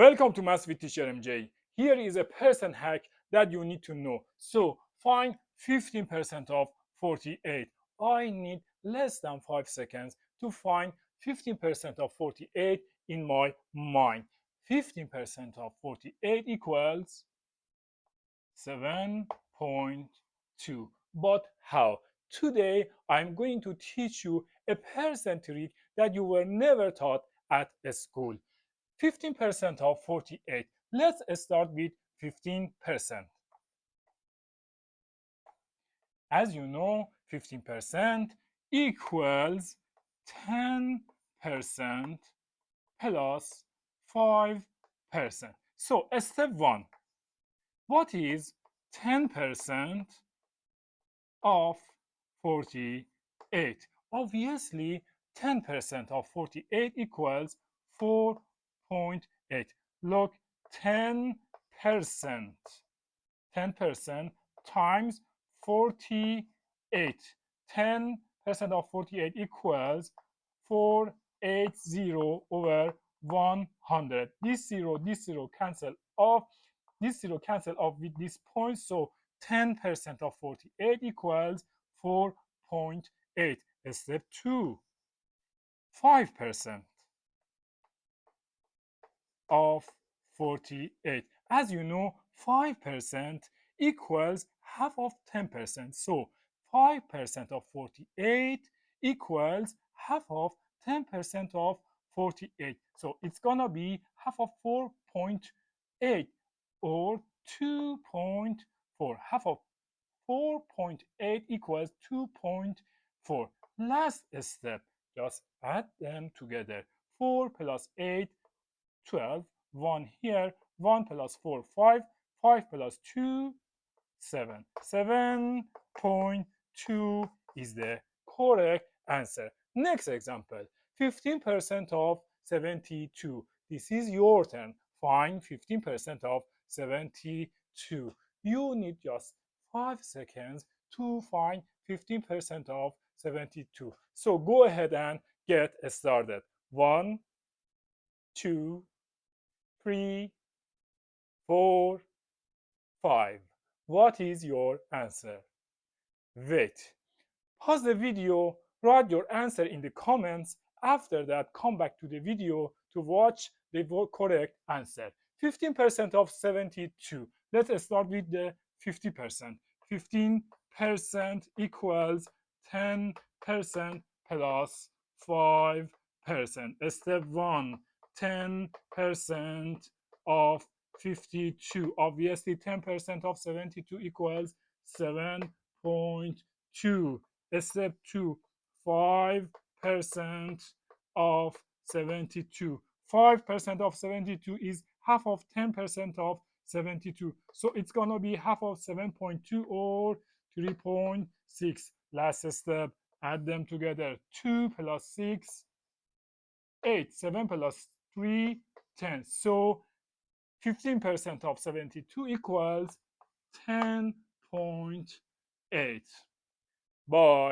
Welcome to Maths with Teacher MJ. Here is a percent hack that you need to know. So find 15% of 48. I need less than 5 seconds to find 15% of 48 in my mind. 15% of 48 equals 7.2. But how? Today I'm going to teach you a percent trick that you were never taught at school. 15% of 48. Let's start with 15%. As you know, 15% equals 10% plus 5%. So step 1. What is 10% of 48? Obviously, 10% of 48 equals 4.8. Look, 10%. 10% times 48. 10% of 48 equals 480 over 100. This zero cancel off. This zero cancel off with this point. So 10% of 48 equals 4.8. Step 2. 5% of 48. As you know, 5% equals half of 10%. So 5% of 48 equals half of 10% of 48. So it's gonna be half of 4.8 or 2.4. Half of 4.8 equals 2.4. Last step, just add them together. 4 plus 8, 12, 1 here, 1 plus 4, 5, 5 plus 2, 7. 7.2 is the correct answer. Next example, 15% of 72. This is your turn. Find 15% of 72. You need just 5 seconds to find 15% of 72. So go ahead and get started. 1, 2, 3, 4, 5. What is your answer? Wait. Pause the video, write your answer in the comments. After that, come back to the video to watch the correct answer. 15% of 72. Let's start with the 50%. 15% equals 10% plus 5%. Step 1. 10% of 52. Obviously, 10% of 72 equals 7.2. Step 2. 5% of 72. 5% of 72 is half of 10% of 72. So it's gonna be half of 7.2 or 3.6. Last step, add them together. 2 plus 6, 8. 7 plus 3, 10. So 15% of 72 equals 10.8. Bye.